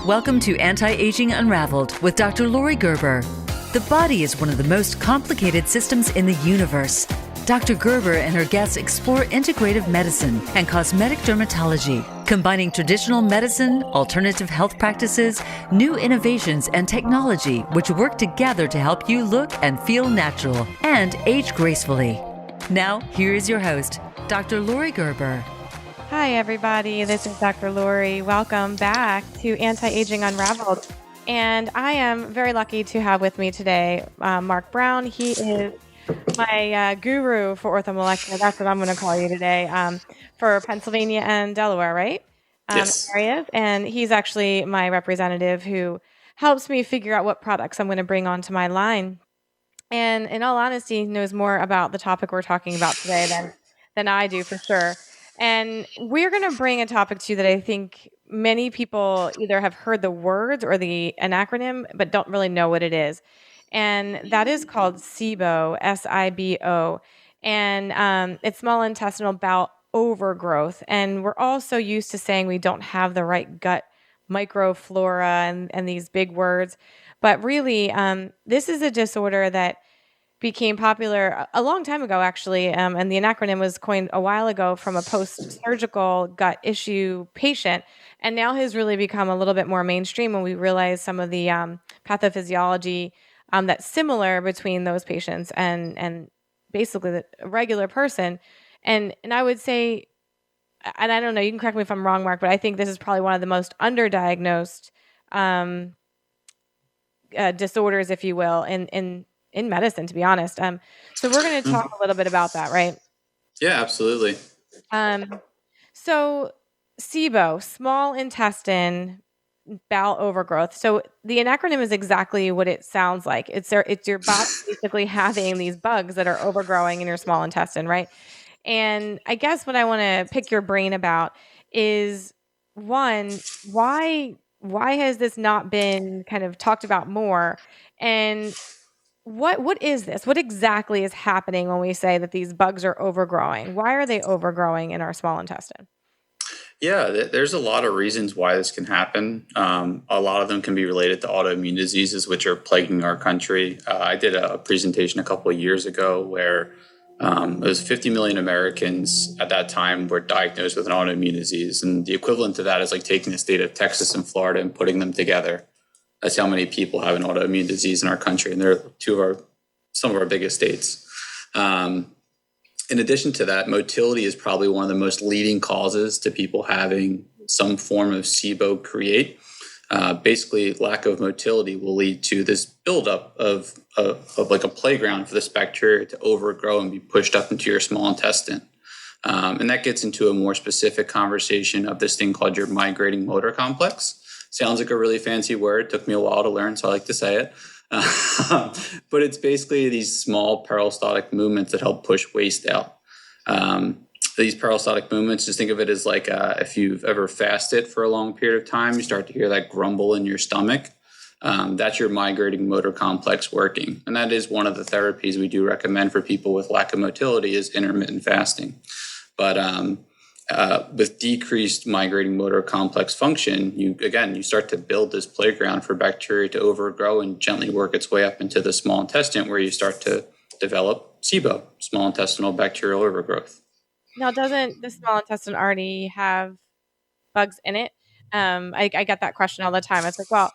Welcome to Anti-Aging Unraveled with Dr. Lori Gerber. The body is one of the most complicated systems in the universe. Dr. Gerber and her guests explore integrative medicine and cosmetic dermatology, combining traditional medicine, alternative health practices, new innovations, and technology which work together to help you look and feel natural and age gracefully. Now, here is your host, Dr. Lori Gerber. Hi, everybody. This is Dr. Lori. Welcome back to Anti-Aging Unraveled. And I am very lucky to have with me today Mark Brown. He is my guru for orthomolecular. That's what I'm going to call you today, for Pennsylvania and Delaware, right? Yes. Areas. And he's actually my representative who helps me figure out what products I'm going to bring onto my line. And in all honesty, he knows more about the topic we're talking about today than I do, for sure. And we're going to bring a topic to you that I think many people either have heard the words or an acronym, but don't really know what it is. And that is called SIBO, SIBO. And it's small intestinal bowel overgrowth. And we're also used to saying we don't have the right gut microflora and these big words. But really, this is a disorder that became popular a long time ago, actually, and the acronym was coined a while ago from a post-surgical gut issue patient, and now has really become a little bit more mainstream when we realize some of the pathophysiology that's similar between those patients and basically the regular person. And I would say, and I don't know, you can correct me if I'm wrong, Mark, but I think this is probably one of the most underdiagnosed disorders, if you will, in medicine, to be honest. So we're going to talk a little bit about that, right? Yeah, absolutely. So SIBO, small intestine bowel overgrowth. So the acronym is exactly what it sounds like. It's your body basically having these bugs that are overgrowing in your small intestine, right? And I guess what I want to pick your brain about is, one, why has this not been kind of talked about more? And what is this? What exactly is happening when we say that these bugs are overgrowing? Why are they overgrowing in our small intestine? Yeah, there's a lot of reasons why this can happen. A lot of them can be related to autoimmune diseases, which are plaguing our country. I did a presentation a couple of years ago where it was 50 million Americans at that time were diagnosed with an autoimmune disease. And the equivalent to that is like taking the state of Texas and Florida and putting them together. That's how many people have an autoimmune disease in our country, and they're some of our biggest states. In addition to that, motility is probably one of the most leading causes to people having some form of SIBO create. Basically, lack of motility will lead to this buildup of like a playground for this bacteria to overgrow and be pushed up into your small intestine. And that gets into a more specific conversation of this thing called your migrating motor complex. Sounds like a really fancy word. Took me a while to learn, so I like to say it. But it's basically these small peristaltic movements that help push waste out. These peristaltic movements, just think of it as like if you've ever fasted for a long period of time, you start to hear that grumble in your stomach. That's your migrating motor complex working. And that is one of the therapies we do recommend for people with lack of motility is intermittent fasting. But with decreased migrating motor complex function, you start to build this playground for bacteria to overgrow and gently work its way up into the small intestine, where you start to develop SIBO, small intestinal bacterial overgrowth. Now, doesn't the small intestine already have bugs in it? I get that question all the time. It's like, well,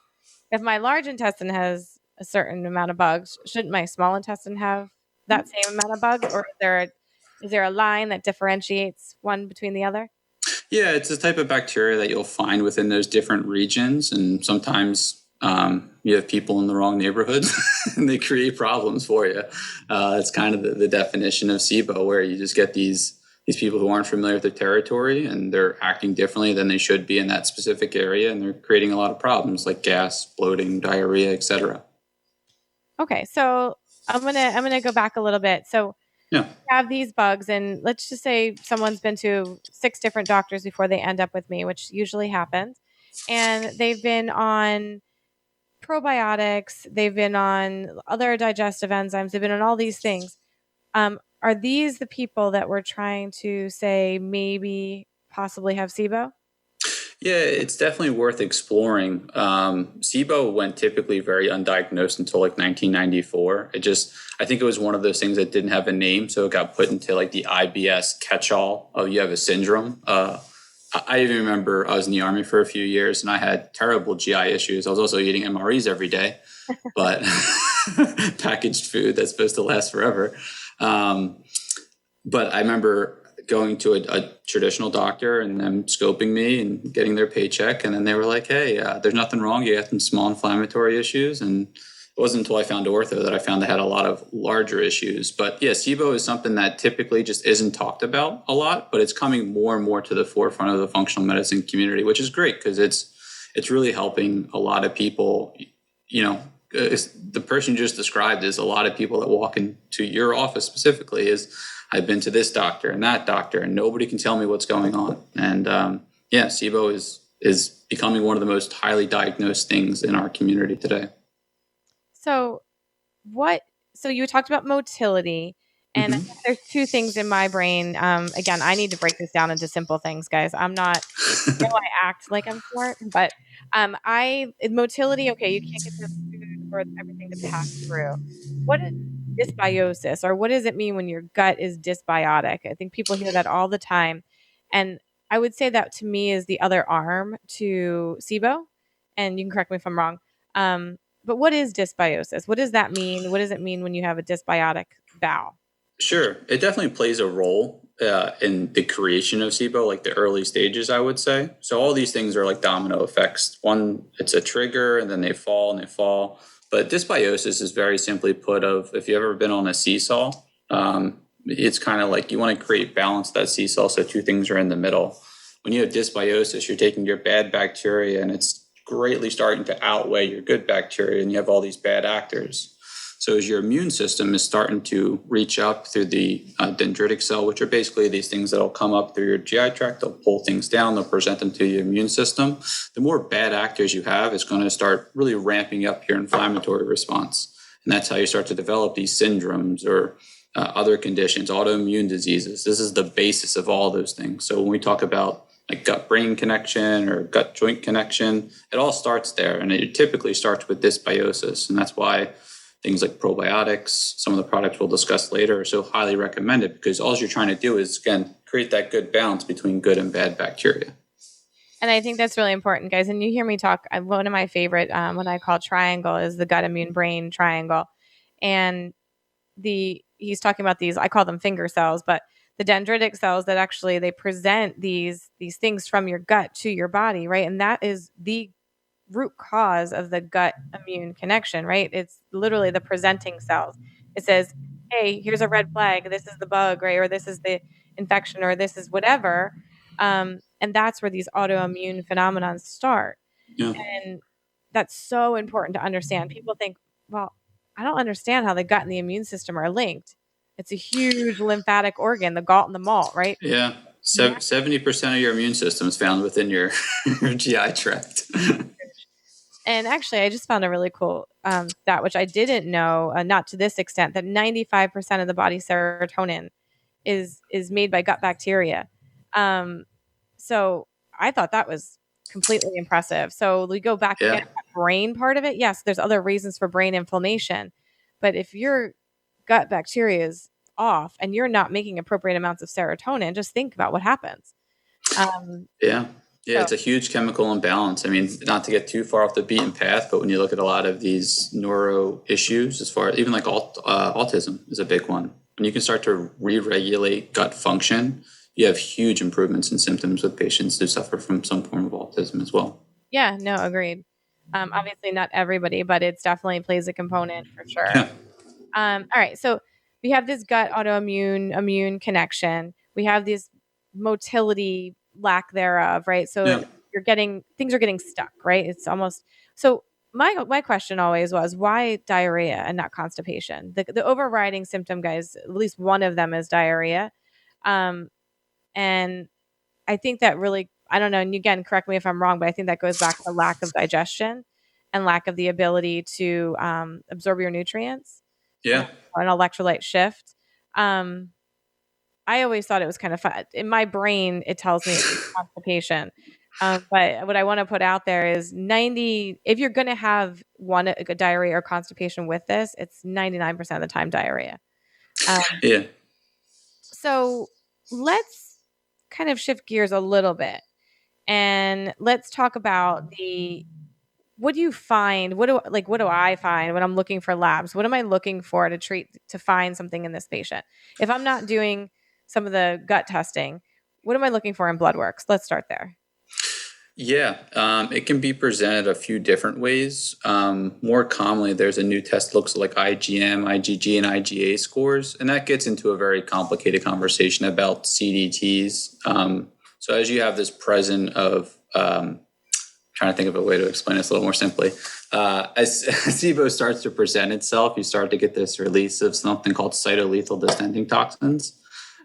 if my large intestine has a certain amount of bugs, shouldn't my small intestine have that same amount of bugs? Or is there a line that differentiates one between the other? Yeah, it's a type of bacteria that you'll find within those different regions. And sometimes you have people in the wrong neighborhoods and they create problems for you. It's kind of the definition of SIBO, where you just get these people who aren't familiar with their territory and they're acting differently than they should be in that specific area. And they're creating a lot of problems like gas, bloating, diarrhea, etc. Okay, so I'm gonna go back a little bit. So yeah. You have these bugs, and let's just say someone's been to 6 different doctors before they end up with me, which usually happens. And they've been on probiotics, they've been on other digestive enzymes, they've been on all these things. Are these the people that we're trying to say maybe possibly have SIBO? Yeah, it's definitely worth exploring. SIBO went typically very undiagnosed until like 1994. I think it was one of those things that didn't have a name, so it got put into like the IBS catch-all of you have a syndrome. I even remember I was in the Army for a few years and I had terrible GI issues. I was also eating MREs every day, but packaged food that's supposed to last forever. But I remember going to a traditional doctor and them scoping me and getting their paycheck. And then they were like, hey, there's nothing wrong. You have some small inflammatory issues. And it wasn't until I found ortho that I found I had a lot of larger issues. But yeah, SIBO is something that typically just isn't talked about a lot, but it's coming more and more to the forefront of the functional medicine community, which is great because it's really helping a lot of people. The person you just described is a lot of people that walk into your office specifically is, I've been to this doctor and that doctor, and nobody can tell me what's going on. And SIBO is becoming one of the most highly diagnosed things in our community today. So you talked about motility, and there's two things in my brain. Again, I need to break this down into simple things, guys. I'm not, I act like I'm smart, but motility, okay, you can't get the food or everything to pass through. What is dysbiosis, or what does it mean when your gut is dysbiotic? I think people hear that all the time. And I would say that to me is the other arm to SIBO. And you can correct me if I'm wrong. But what is dysbiosis? What does that mean? What does it mean when you have a dysbiotic bowel? Sure. It definitely plays a role in the creation of SIBO, like the early stages, I would say. So all these things are like domino effects. One, it's a trigger and then they fall and they fall. But dysbiosis is very simply put of, if you've ever been on a seesaw, it's kind of like you want to create balance that seesaw so two things are in the middle. When you have dysbiosis, you're taking your bad bacteria and it's greatly starting to outweigh your good bacteria, and you have all these bad actors. So as your immune system is starting to reach up through the dendritic cell, which are basically these things that'll come up through your GI tract, they'll pull things down, they'll present them to your immune system. The more bad actors you have, it's going to start really ramping up your inflammatory response. And that's how you start to develop these syndromes or other conditions, autoimmune diseases. This is the basis of all those things. So when we talk about like gut-brain connection or gut-joint connection, it all starts there. And it typically starts with dysbiosis. And that's why things like probiotics, some of the products we'll discuss later, are so highly recommended, because all you're trying to do is, again, create that good balance between good and bad bacteria. And I think that's really important, guys. And you hear me talk, one of my favorite, what I call triangle, is the gut immune brain triangle. And he's talking about these, I call them finger cells, but the dendritic cells that actually, they present these things from your gut to your body, right? And that is the root cause of the gut immune connection, right? It's literally the presenting cells. It says, hey, here's a red flag. This is the bug, right? Or this is the infection, or this is whatever. And that's where these autoimmune phenomena start. Yeah. And that's so important to understand. People think, well, I don't understand how the gut and the immune system are linked. It's a huge lymphatic organ, the gall and the malt, right? Yeah. 70% of your immune system is found within your GI tract. And actually, I just found a really cool stat, which I didn't know, not to this extent, that 95% of the body's serotonin is made by gut bacteria. So I thought that was completely impressive. So we go back again to that brain part of it. Yes, there's other reasons for brain inflammation. But if your gut bacteria is off and you're not making appropriate amounts of serotonin, just think about what happens. It's a huge chemical imbalance. I mean, not to get too far off the beaten path, but when you look at a lot of these neuro issues, as far as even like autism is a big one. When you can start to re-regulate gut function, you have huge improvements in symptoms with patients who suffer from some form of autism as well. Yeah, no, agreed. Obviously not everybody, but it definitely plays a component for sure. Yeah. All right. So we have this gut autoimmune immune connection. We have this motility lack thereof, right? So things are getting stuck, right? It's almost, so my question always was, why diarrhea and not constipation? The overriding symptom, guys, at least one of them is diarrhea. And I think that really, I don't know, and again, correct me if I'm wrong, but I think that goes back to lack of digestion and lack of the ability to absorb your nutrients. Yeah. An electrolyte shift. I always thought it was kind of fun. In my brain, it tells me it's constipation. But what I want to put out there is if you're going to have a diarrhea or constipation with this, it's 99% of the time diarrhea. Yeah. So let's kind of shift gears a little bit and let's talk about what do you find? What do I find when I'm looking for labs? What am I looking for to find something in this patient? If I'm not doing some of the gut testing, what am I looking for in blood works? Let's start there. Yeah, it can be presented a few different ways. More commonly, there's a new test that looks like IgM, IgG, and IgA scores, and that gets into a very complicated conversation about CDTs. So as you have this present of, trying to think of a way to explain this a little more simply, as SIBO starts to present itself, you start to get this release of something called cytolethal distending toxins.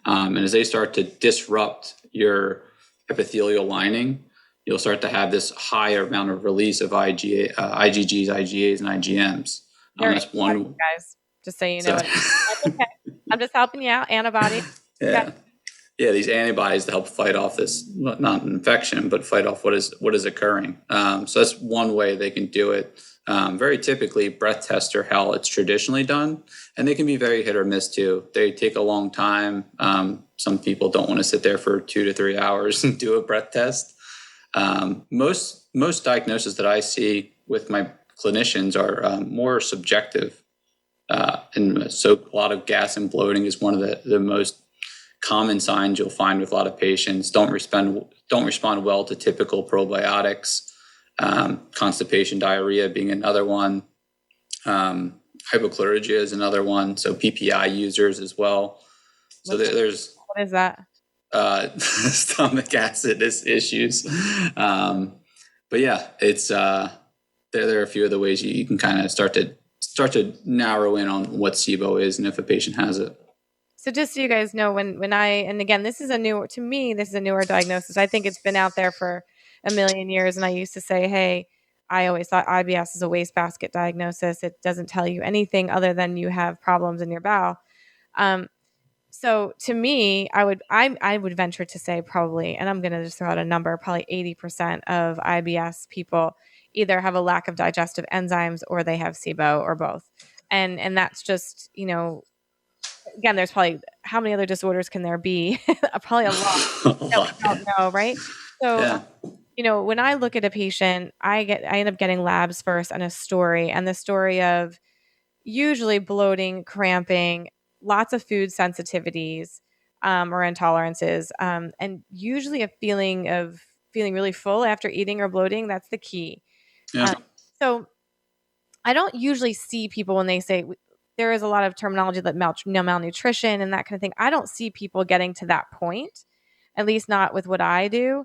And as they start to disrupt your epithelial lining, you'll start to have this higher amount of release of IgGs, IgAs, and IgMs. That's one, guys. Just so you know, that's okay. I'm just helping you out. Antibodies. Yeah, okay. Yeah. These antibodies to help fight off this, not an infection, but fight off what is occurring. So that's one way they can do it. Very typically, breath tests are how it's traditionally done, and they can be very hit or miss too. They take a long time. Some people don't want to sit there for 2 to 3 hours and do a breath test. Most diagnoses that I see with my clinicians are more subjective, and so a lot of gas and bloating is one of the most common signs you'll find with a lot of patients. Don't respond well to typical probiotics. Constipation, diarrhea being another one. Hypochlorhydria is another one. So PPI users as well. So there's what is that? Stomach acid issues. But yeah, it's there are a few of the ways you can kind of start to narrow in on what SIBO is and if a patient has it. So just so you guys know, and again, this is a newer diagnosis. I think it's been out there for a million years. And I used to say, hey, I always thought IBS is a wastebasket diagnosis. It doesn't tell you anything other than you have problems in your bowel. So to me, I would venture to say probably, and I'm going to just throw out a number, probably 80% of IBS people either have a lack of digestive enzymes or they have SIBO or both. And that's just, again, there's probably, how many other disorders can there be? Probably a lot that we don't know, right? So, when I look at a patient, I end up getting labs first and a story, and the story of usually bloating, cramping, lots of food sensitivities or intolerances, and usually a feeling really full after eating or bloating. That's the key. Yeah. So I don't usually see people when they say, there is a lot of terminology like malnutrition and that kind of thing. I don't see people getting to that point, at least not with what I do.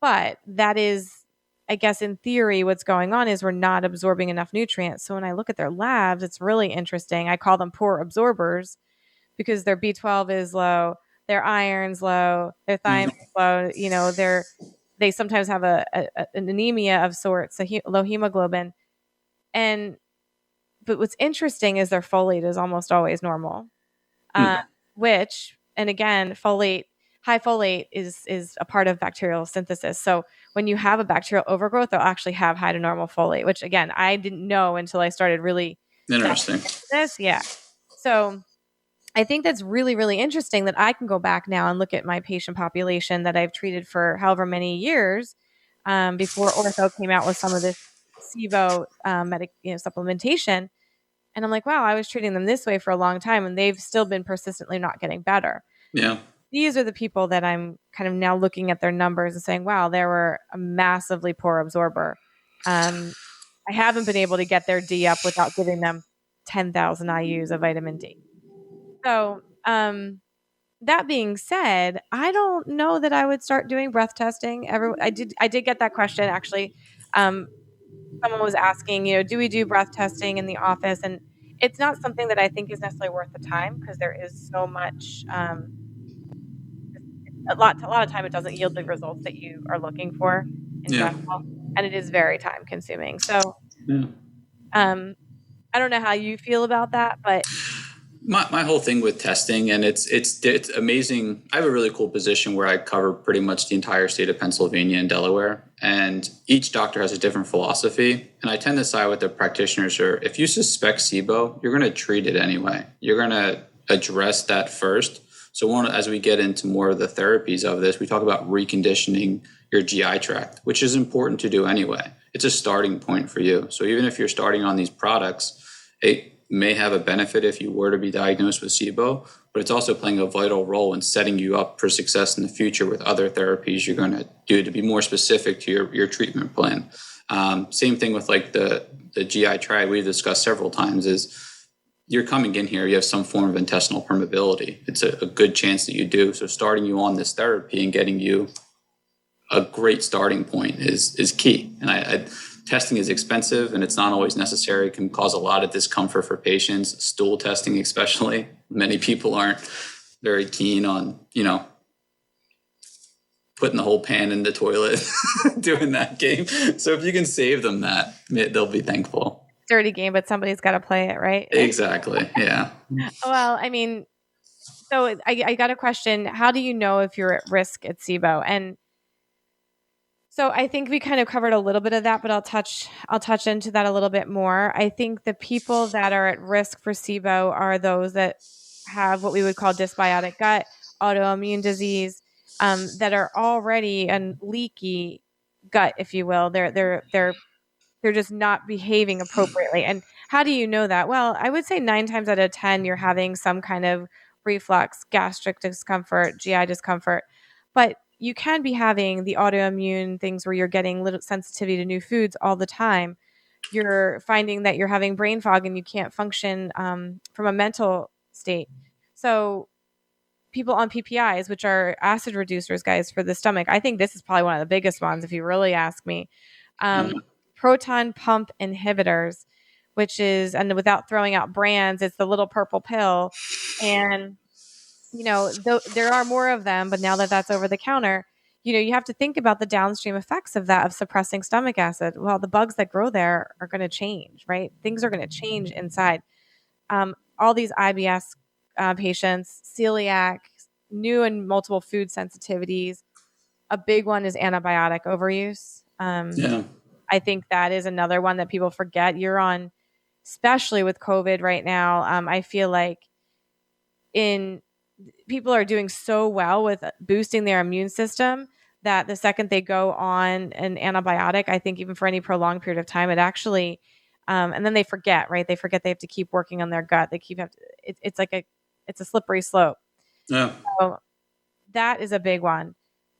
But that is, I guess, in theory, what's going on is we're not absorbing enough nutrients. So when I look at their labs, it's really interesting. I call them poor absorbers because their B12 is low, their iron's low, their thiamin's low. They sometimes have an anemia of sorts, low hemoglobin. But what's interesting is their folate is almost always normal, which, and again, high folate is a part of bacterial synthesis. So when you have a bacterial overgrowth, they'll actually have high to normal folate, which again, I didn't know until I started really interesting this. Yeah. So I think that's really, really interesting that I can go back now and look at my patient population that I've treated for however many years before ortho came out with some of this SIBO supplementation. And I'm like, wow, I was treating them this way for a long time and they've still been persistently not getting better. Yeah. These are the people that I'm kind of now looking at their numbers and saying, wow, they were a massively poor absorber. I haven't been able to get their D up without giving them 10,000 IUs of vitamin D. So that being said, I don't know that I would start doing breath testing. I did get that question actually. Someone was asking, do we do breath testing in the office? And it's not something that I think is necessarily worth the time because there is so much, a lot of time it doesn't yield the results that you are looking for in general, and it is very time consuming. So, I don't know how you feel about that, but My whole thing with testing, and it's amazing. I have a really cool position where I cover pretty much the entire state of Pennsylvania and Delaware, and each doctor has a different philosophy. And I tend to side with the practitioners who, if you suspect SIBO, you're going to treat it anyway. You're going to address that first. So as we get into more of the therapies of this, we talk about reconditioning your GI tract, which is important to do anyway. It's a starting point for you. So even if you're starting on these products, it may have a benefit if you were to be diagnosed with SIBO, but it's also playing a vital role in setting you up for success in the future with other therapies you're going to do to be more specific to your treatment plan. Same thing with like the GI tract we've discussed several times is you're coming in here, you have some form of intestinal permeability. It's a good chance that you do. So starting you on this therapy and getting you a great starting point is key. And testing is expensive and it's not always necessary. It can cause a lot of discomfort for patients, stool testing especially. Many people aren't very keen on, putting the whole pan in the toilet, doing that game. So if you can save them that, they'll be thankful. Dirty game, but somebody's got to play it, right? Exactly. Yeah. Well, I mean, so I got a question. How do you know if you're at risk at SIBO? And so I think we kind of covered a little bit of that, but I'll touch into that a little bit more. I think the people that are at risk for SIBO are those that have what we would call dysbiotic gut, autoimmune disease, that are already a leaky gut, if you will. They're just not behaving appropriately. And how do you know that? Well, I would say 9 times out of 10, you're having some kind of reflux, gastric discomfort, GI discomfort. But you can be having the autoimmune things where you're getting little sensitivity to new foods all the time. You're finding that you're having brain fog and you can't function from a mental state. So people on PPIs, which are acid reducers, guys, for the stomach, I think this is probably one of the biggest ones, if you really ask me. Proton pump inhibitors, which is, and without throwing out brands, it's the little purple pill. And, there are more of them, but now that that's over the counter, you have to think about the downstream effects of that, of suppressing stomach acid. Well, the bugs that grow there are going to change, right? Things are going to change inside. All these IBS patients, celiac, new and multiple food sensitivities. A big one is antibiotic overuse. I think that is another one that people forget. You're on, especially with COVID right now. I feel like people are doing so well with boosting their immune system that the second they go on an antibiotic, I think even for any prolonged period of time, it actually, and then they forget, right? They forget they have to keep working on their gut. It's a slippery slope. Yeah. So that is a big one.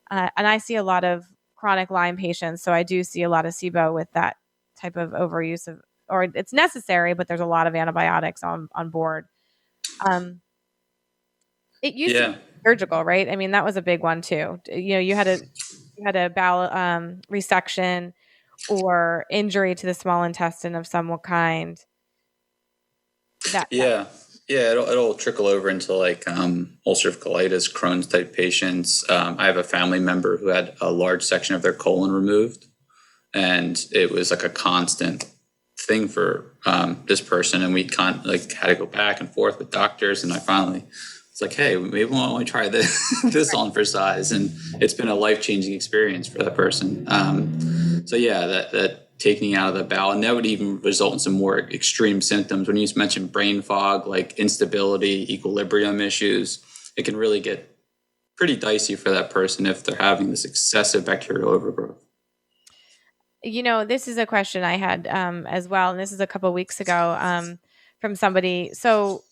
And I see a lot of chronic Lyme patients. So I do see a lot of SIBO with that type of overuse or it's necessary, but there's a lot of antibiotics on board. It used to be surgical, right? I mean, that was a big one too. You had a bowel resection or injury to the small intestine of some kind. It'll trickle over into like ulcerative colitis, Crohn's type patients. I have a family member who had a large section of their colon removed, and it was like a constant thing for this person. And we had to go back and forth with doctors, and I finally was like, hey, maybe we want to try this on for size, and it's been a life-changing experience for that person. That taking out of the bowel, and that would even result in some more extreme symptoms. When you mentioned brain fog, like instability, equilibrium issues, it can really get pretty dicey for that person if they're having this excessive bacterial overgrowth. This is a question I had as well, and this is a couple of weeks ago from somebody. So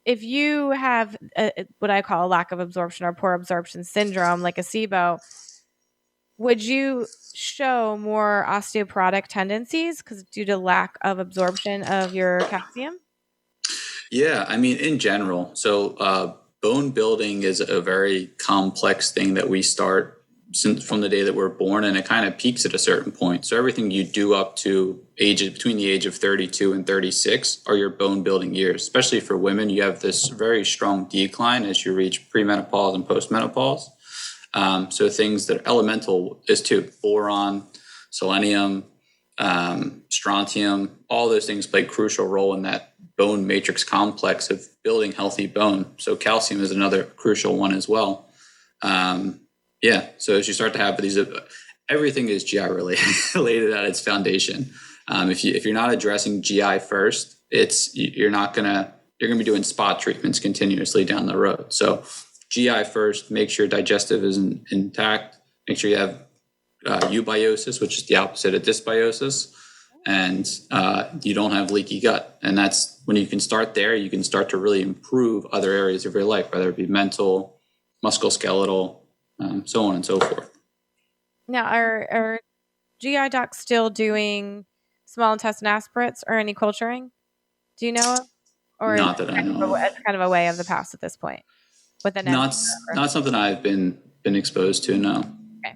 if you have what I call a lack of absorption or poor absorption syndrome, like a SIBO, would you show more osteoporotic tendencies due to lack of absorption of your calcium? Yeah, I mean, in general. So bone building is a very complex thing that we start from the day that we're born, and it kind of peaks at a certain point. So everything you do up to between the age of 32 and 36 are your bone building years. Especially for women, you have this very strong decline as you reach premenopause and postmenopause. So things that are elemental is too: boron, selenium, strontium, all those things play a crucial role in that bone matrix complex of building healthy bone. So calcium is another crucial one as well. So as you start to have these, everything is GI related at its foundation. If you're not addressing GI first, you're gonna be doing spot treatments continuously down the road. So GI first, make sure digestive is intact. Make sure you have eubiosis, which is the opposite of dysbiosis, and you don't have leaky gut. And that's when you can start there. You can start to really improve other areas of your life, whether it be mental, musculoskeletal, so on and so forth. Now, are GI docs still doing small intestine aspirates or any culturing? Do you know? Or not that I know. It's kind of a way of the past at this point. With an not something I've been exposed to. No. Okay.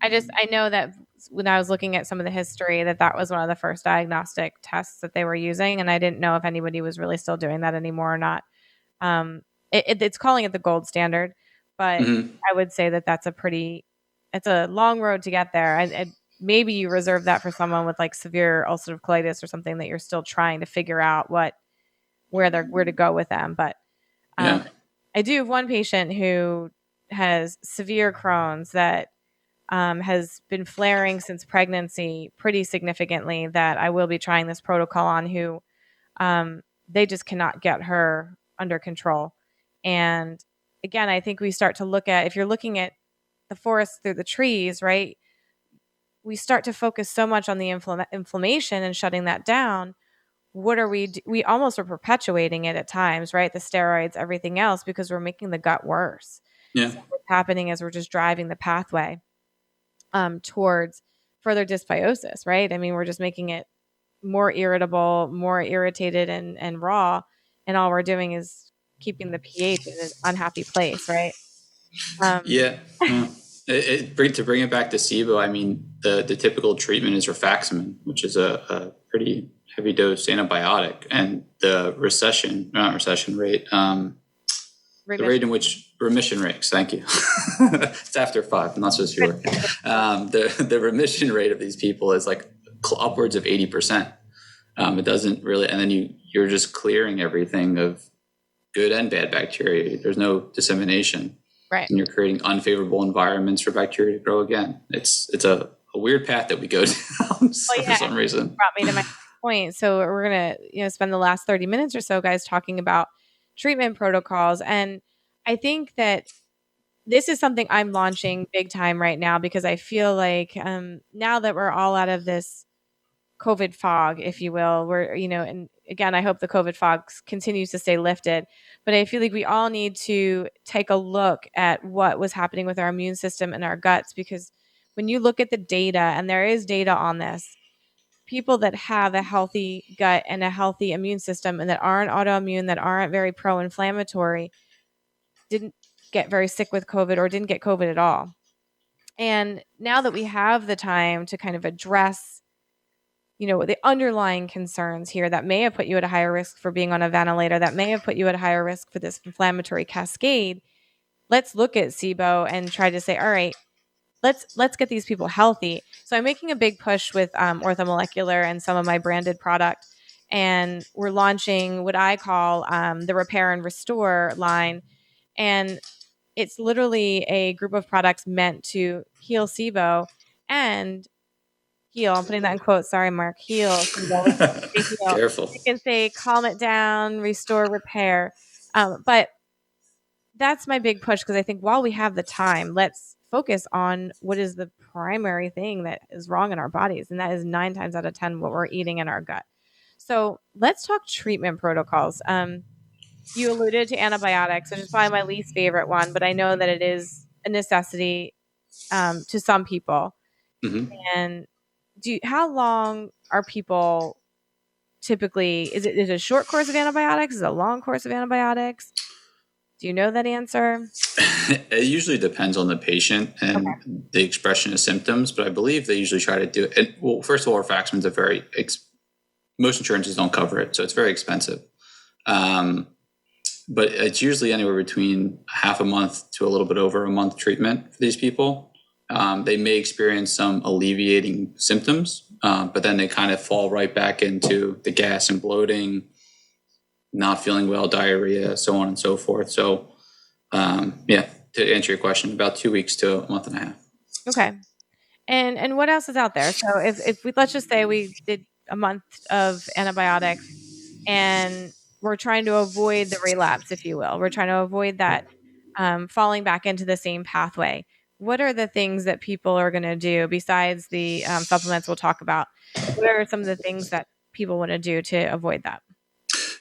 I know that when I was looking at some of the history, that was one of the first diagnostic tests that they were using, and I didn't know if anybody was really still doing that anymore or not. It's calling it the gold standard, but I would say that's it's a long road to get there. And maybe you reserve that for someone with like severe ulcerative colitis or something that you're still trying to figure out where to go with them. But I do have one patient who has severe Crohn's that has been flaring since pregnancy pretty significantly, that I will be trying this protocol on, who they just cannot get her under control. And again, I think we start to look at, if you're looking at the forest through the trees, right? We start to focus so much on the inflammation and shutting that down. What are we almost are perpetuating it at times, right? The steroids, everything else, because we're making the gut worse. Yeah. So what's happening is we're just driving the pathway towards further dysbiosis, right? I mean, we're just making it more irritable, more irritated and raw. And all we're doing is keeping the pH in an unhappy place, right? To bring it back to SIBO, I mean, the typical treatment is rifaximin, which is a pretty heavy dose antibiotic, and the remission rates. Thank you. It's after 5. I'm not so sure. The remission rate of these people is like upwards of 80%. It doesn't really, and then you're just clearing everything of good and bad bacteria. There's no dissemination. Right. And you're creating unfavorable environments for bacteria to grow again. It's a weird path that we go down for some reason. Brought me to my point. So we're going to spend the last 30 minutes or so, guys, talking about treatment protocols. And I think that this is something I'm launching big time right now, because I feel like now that we're all out of this COVID fog, if you will, and again, I hope the COVID fog continues to stay lifted, but I feel like we all need to take a look at what was happening with our immune system and our guts, because when you look at the data, and there is data on this, people that have a healthy gut and a healthy immune system and that aren't autoimmune, that aren't very pro-inflammatory, didn't get very sick with COVID or didn't get COVID at all. And now that we have the time to kind of address the underlying concerns here that may have put you at a higher risk for being on a ventilator, that may have put you at a higher risk for this inflammatory cascade, let's look at SIBO and try to say, all right, let's get these people healthy. So I'm making a big push with Orthomolecular and some of my branded product, and we're launching what I call the Repair and Restore line. And it's literally a group of products meant to heal SIBO and heal. I'm putting that in quotes. Sorry, Mark. Heal. SIBO. Careful. You can say calm it down, restore, repair. But that's my big push, because I think while we have the time, let's focus on what is the primary thing that is wrong in our bodies. And that is 9 times out of 10 what we're eating in our gut. So let's talk treatment protocols. You alluded to antibiotics, which is probably my least favorite one, but I know that it is a necessity to some people. Mm-hmm. And how long are people typically, is it a short course of antibiotics? Is it a long course of antibiotics? Do you know that answer? It usually depends on the patient and the expression of symptoms, but I believe they usually try to do it. Well, first of all, rifaximin is most insurances don't cover it, so it's very expensive. But it's usually anywhere between half a month to a little bit over a month treatment for these people. They may experience some alleviating symptoms, but then they kind of fall right back into the gas and bloating, not feeling well, diarrhea, so on and so forth. So, to answer your question, about 2 weeks to a month and a half. Okay. And what else is out there? So if we, let's just say we did a month of antibiotics and we're trying to avoid the relapse, if you will, we're trying to avoid that falling back into the same pathway. What are the things that people are going to do besides the supplements we'll talk about? What are some of the things that people want to do to avoid that?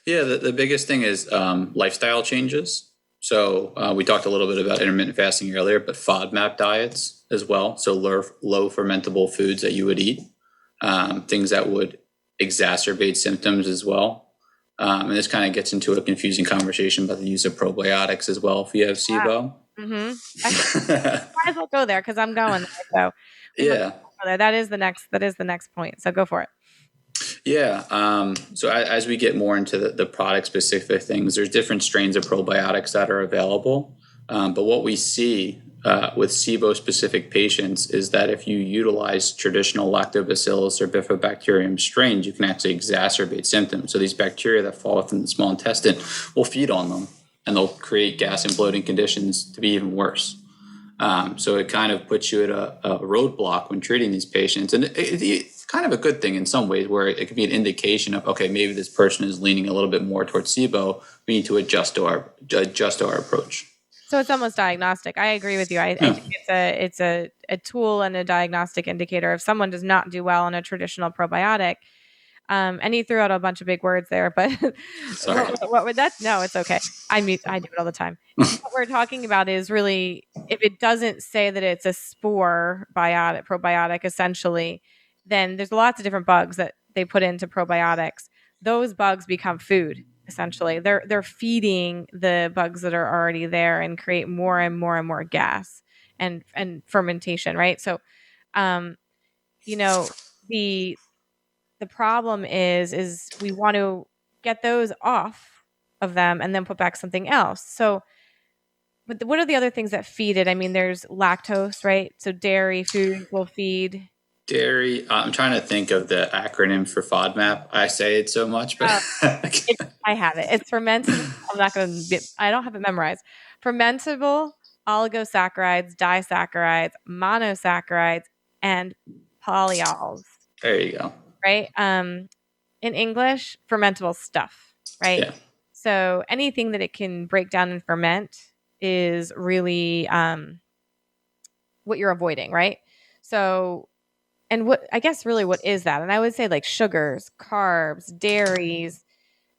Yeah, the biggest thing is lifestyle changes. So we talked a little bit about intermittent fasting earlier, but FODMAP diets as well. So low fermentable foods that you would eat, things that would exacerbate symptoms as well. And this kind of gets into a confusing conversation about the use of probiotics as well if you have SIBO. Wow. Mm-hmm. Might as well go there because I'm going there. So yeah, that is the next point. So go for it. Yeah. So as we get more into the product specific things, there's different strains of probiotics that are available. But what we see with SIBO specific patients is that if you utilize traditional lactobacillus or bifidobacterium strains, you can actually exacerbate symptoms. So these bacteria that fall within the small intestine will feed on them and they'll create gas and bloating conditions to be even worse. So it kind of puts you at a roadblock when treating these patients. And it's kind of a good thing in some ways where it could be an indication of, okay, maybe this person is leaning a little bit more towards SIBO. We need to adjust our approach. So it's almost diagnostic. I agree with you. I think it's a tool and a diagnostic indicator. If someone does not do well on a traditional probiotic, and he threw out a bunch of big words there, but Sorry. what would that? No, it's okay. I do it all the time. What we're talking about is really, if it doesn't say that it's a spore probiotic, essentially, then there's lots of different bugs that they put into probiotics. Those bugs become food. Essentially, they're feeding the bugs that are already there and create more and more and more gas and fermentation, right? So, the problem is we want to get those off of them and then put back something else. So, but what are the other things that feed it? I mean, there's lactose, right? So dairy food will feed. Dairy. I'm trying to think of the acronym for FODMAP. I say it so much, but I have it. It's fermentable. I don't have it memorized. Fermentable oligosaccharides, disaccharides, monosaccharides, and polyols. There you go. Right. In English, fermentable stuff. Right. Yeah. So anything that it can break down and ferment is really what you're avoiding. Right. So. And what is that? And I would say like sugars, carbs, dairies,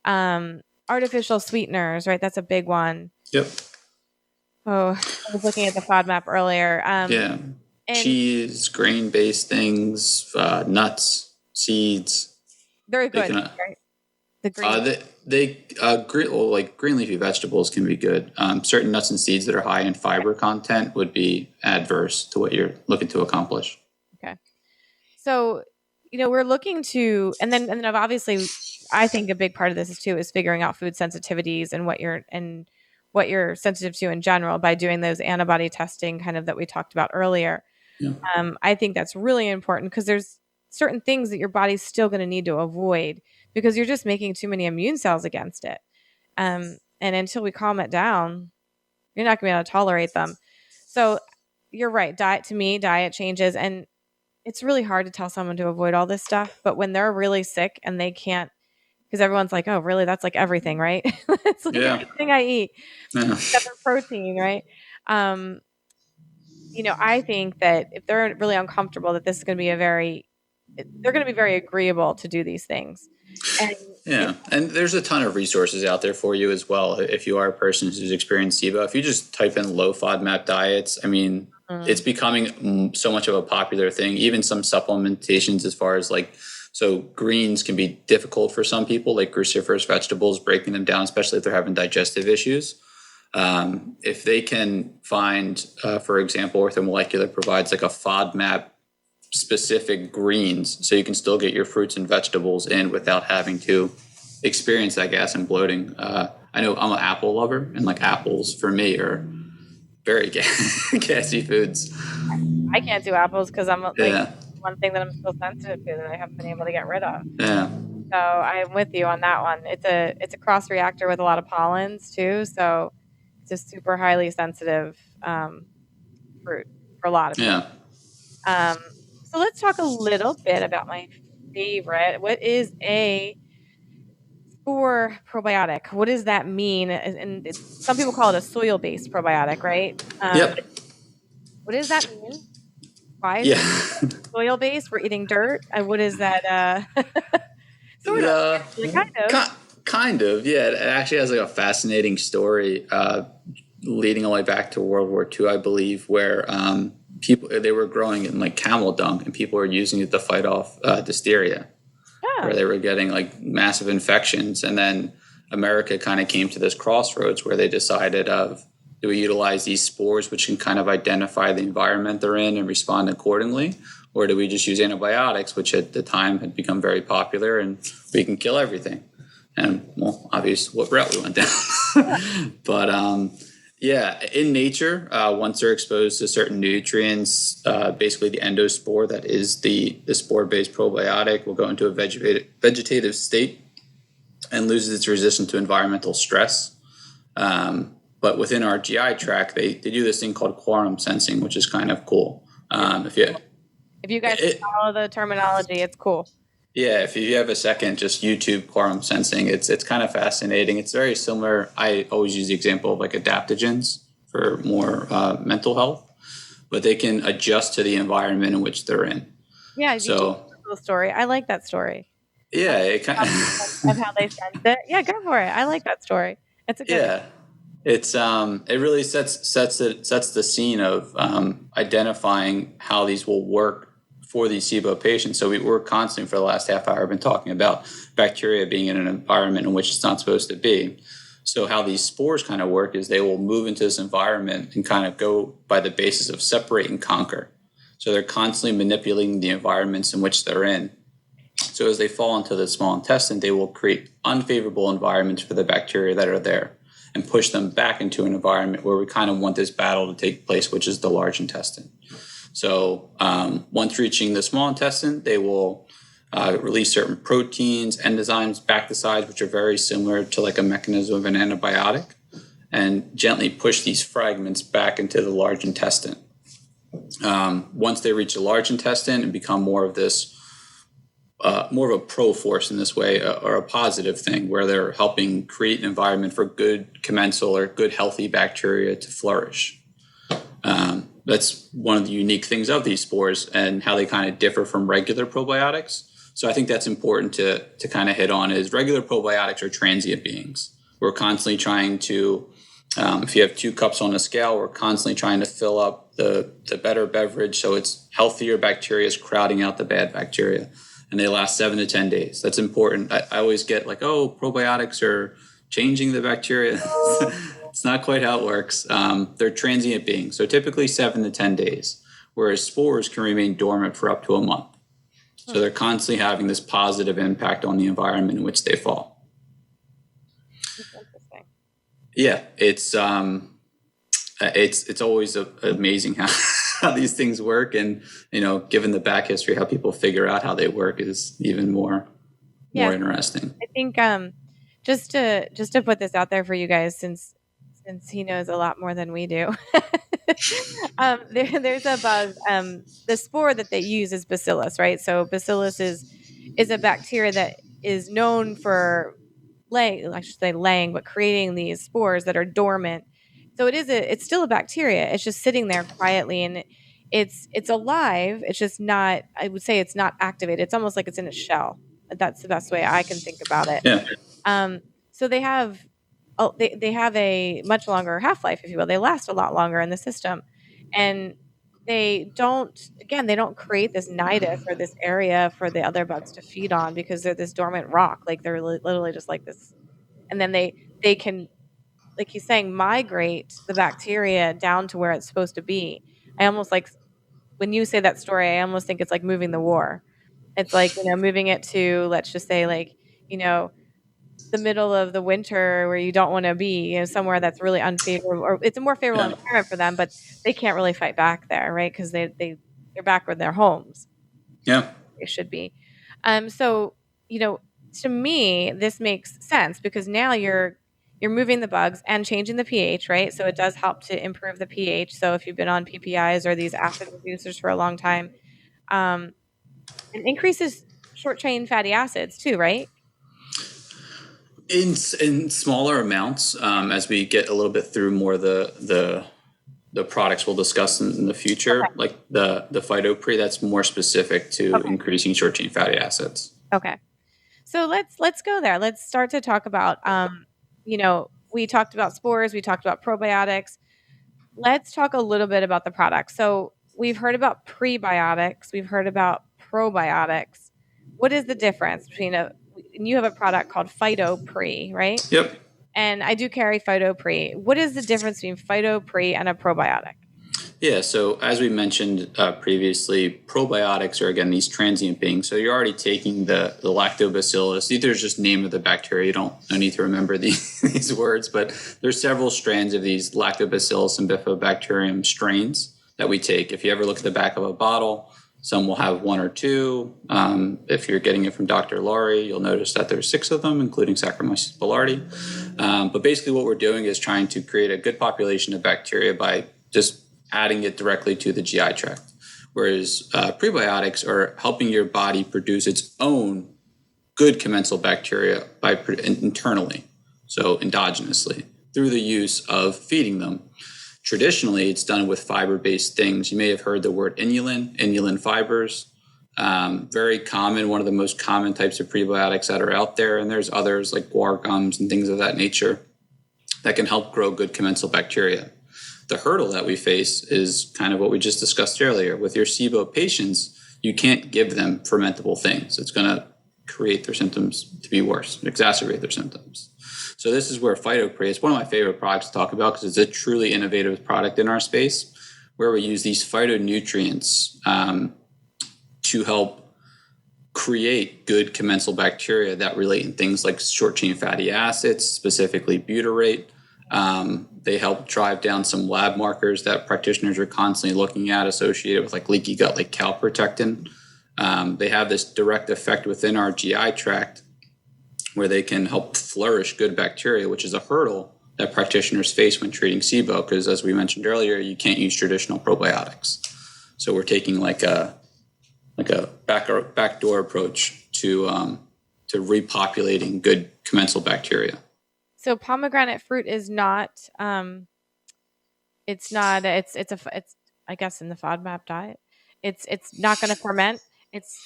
artificial sweeteners, right? That's a big one. Yep. Oh, I was looking at the FODMAP earlier. Cheese, grain-based things, nuts, seeds. They're good, right? The green. Green leafy vegetables can be good. Certain nuts and seeds that are high in fiber content would be adverse to what you're looking to accomplish. Okay. So, we're looking to, and then obviously, I think a big part of this is figuring out food sensitivities and what you're sensitive to in general by doing those antibody testing kind of that we talked about earlier. Yeah. I think that's really important because there's certain things that your body's still going to need to avoid because you're just making too many immune cells against it. And until we calm it down, you're not going to be able to tolerate them. So you're right. Diet changes, and it's really hard to tell someone to avoid all this stuff, but when they're really sick and they can't, because everyone's like, oh, really? That's like everything, right? It's like everything I eat, except for protein, right? I think that if they're really uncomfortable, that this is going to be they're going to be very agreeable to do these things. And there's a ton of resources out there for you as well. If you are a person who's experienced SIBO, if you just type in low FODMAP diets, I mean, it's becoming so much of a popular thing. Even some supplementations as far as so greens can be difficult for some people, like cruciferous vegetables, breaking them down, especially if they're having digestive issues. If they can find, for example, Orthomolecular provides like a FODMAP specific greens, so you can still get your fruits and vegetables in without having to experience that gas and bloating. I know I'm an apple lover, and apples for me are very gassy foods. I can't do apples because I'm one thing that I'm still sensitive to that I haven't been able to get rid of. Yeah. So I'm with you on that one. It's a cross reactor with a lot of pollens too. So it's a super highly sensitive fruit for a lot of people. Yeah. So let's talk a little bit about my favorite. What is a spore probiotic? What does that mean? And some people call it a soil-based probiotic, right? Yep. What does that mean? Why is Yeah. it soil-based? We're eating dirt. What is that? Sort of. Actually, kind of. Kind of, yeah. It actually has like a fascinating story leading all the way back to World War II, I believe, where they were growing in like camel dung, and people were using it to fight off diphtheria, where they were getting like massive infections. And then America kind of came to this crossroads where they decided do we utilize these spores, which can kind of identify the environment they're in and respond accordingly, or do we just use antibiotics, which at the time had become very popular, and we can kill everything? And well, obviously, what route we went down. But yeah, in nature, once they're exposed to certain nutrients, basically the endospore, that is the spore-based probiotic, will go into a vegetative state and loses its resistance to environmental stress. But within our GI tract, they do this thing called quorum sensing, which is kind of cool. If you guys follow the terminology, it's cool. Yeah, if you have a second, just YouTube quorum sensing. It's kind of fascinating. It's very similar. I always use the example of like adaptogens for more mental health, but they can adjust to the environment in which they're in. Yeah, so the story. I like that story. Yeah, it kind of how they sense it. Yeah, go for it. I like that story. It's a good one. It's it really sets the scene of identifying how these will work for these SIBO patients. So we're constantly, for the last half hour, been talking about bacteria being in an environment in which it's not supposed to be. So how these spores kind of work is they will move into this environment and kind of go by the basis of separate and conquer. So they're constantly manipulating the environments in which they're in. So as they fall into the small intestine, they will create unfavorable environments for the bacteria that are there and push them back into an environment where we kind of want this battle to take place, which is the large intestine. So once reaching the small intestine, they will release certain proteins, enzymes, bacticides, which are very similar to like a mechanism of an antibiotic, and gently push these fragments back into the large intestine. Once they reach the large intestine and become more of this, more of a pro force in this way, or a positive thing, where they're helping create an environment for good commensal or good healthy bacteria to flourish. That's one of the unique things of these spores and how they kind of differ from regular probiotics. So I think that's important to kind of hit on is regular probiotics are transient beings. We're constantly trying to, if you have 2 cups on a scale, we're constantly trying to fill up the better beverage so it's healthier bacteria is crowding out the bad bacteria. And they last 7 to 10 days. That's important. I always get like, oh, probiotics are changing the bacteria. It's not quite how it works. They're transient beings, so typically 7 to 10 days, whereas spores can remain dormant for up to a month. So they're constantly having this positive impact on the environment in which they fall. That's interesting. Yeah, it's always amazing how these things work, and given the back history, how people figure out how they work is even more interesting. I think just to put this out there for you guys, since he knows a lot more than we do. There's a bug. The spore that they use is Bacillus, right? So Bacillus is a bacteria that is known for laying, but creating these spores that are dormant. So it's still a bacteria. It's just sitting there quietly, and it's alive. It's just not. I would say it's not activated. It's almost like it's in a shell. That's the best way I can think about it. Yeah. So they have a much longer half-life, if you will. They last a lot longer in the system, and they don't create this nidus or this area for the other bugs to feed on because they're this dormant rock. Like they're literally just like this, and then they can, like he's saying, migrate the bacteria down to where it's supposed to be. I almost like when you say that story, I almost think it's like moving the war. It's like moving it to, let's just say, like the middle of the winter where you don't want to be, somewhere that's really unfavorable, or it's a more favorable environment for them, but they can't really fight back there, right? Because they're back with their homes. Yeah. It should be. So, to me, this makes sense because now you're moving the bugs and changing the pH, right? So it does help to improve the pH. So if you've been on PPIs or these acid reducers for a long time, um, it increases short chain fatty acids too, right? In smaller amounts, as we get a little bit through more of the products we'll discuss in the future, Okay. like the phytopre, that's more specific to Okay. increasing short chain fatty acids. Okay. So let's go there. Let's start to talk about we talked about spores, we talked about probiotics. Let's talk a little bit about the product. So we've heard about prebiotics, we've heard about probiotics. What is the difference between and you have a product called PhytoPre, right? Yep. And I do carry PhytoPre. What is the difference between PhytoPre and a probiotic? Yeah, so as we mentioned previously, probiotics are, again, these transient beings. So you're already taking the lactobacillus. These are just name of the bacteria. You don't need to remember these words, but there's several strands of these lactobacillus and bifidobacterium strains that we take. If you ever look at the back of a bottle, some will have one or two. If you're getting it from Dr. Laurie, you'll notice that there's 6 of them, including Saccharomyces boulardii. But basically what we're doing is trying to create a good population of bacteria by just adding it directly to the GI tract. Whereas prebiotics are helping your body produce its own good commensal bacteria internally, so endogenously, through the use of feeding them. Traditionally, it's done with fiber-based things. You may have heard the word inulin fibers. Very common, one of the most common types of prebiotics that are out there. And there's others like guar gums and things of that nature that can help grow good commensal bacteria. The hurdle that we face is kind of what we just discussed earlier. With your SIBO patients, you can't give them fermentable things. It's going to create their symptoms to be worse, exacerbate their symptoms. So this is where PhytoPre is one of my favorite products to talk about because it's a truly innovative product in our space where we use these phytonutrients to help create good commensal bacteria that relate in things like short-chain fatty acids, specifically butyrate. They help drive down some lab markers that practitioners are constantly looking at associated with like leaky gut, like calprotectin. They have this direct effect within our GI tract where they can help flourish good bacteria, which is a hurdle that practitioners face when treating SIBO, because as we mentioned earlier, you can't use traditional probiotics. So we're taking like a backdoor approach to repopulating good commensal bacteria. So pomegranate fruit is not it's I guess in the FODMAP diet. It's not going to ferment. It's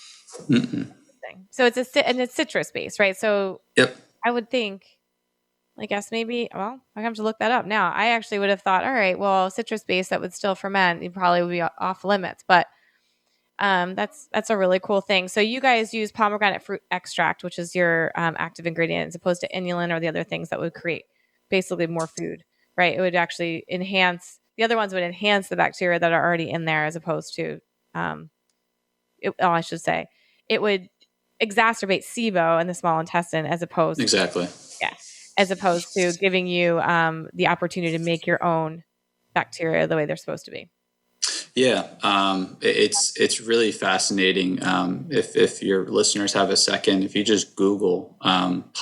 so it's citrus based, right? So Yep. I would think, I guess maybe, well, I have to look that up now. I actually would have thought, all right, well, citrus based that would still ferment, you probably would be off limits, but that's a really cool thing. So you guys use pomegranate fruit extract, which is your active ingredient, as opposed to inulin or the other things that would create basically more food, right? It would actually the other ones would enhance the bacteria that are already in there, as opposed to, I should say, it would exacerbate SIBO in the small intestine, as opposed to giving you the opportunity to make your own bacteria the way they're supposed to be. Yeah, it's really fascinating. If your listeners have a second, if you just Google POMX,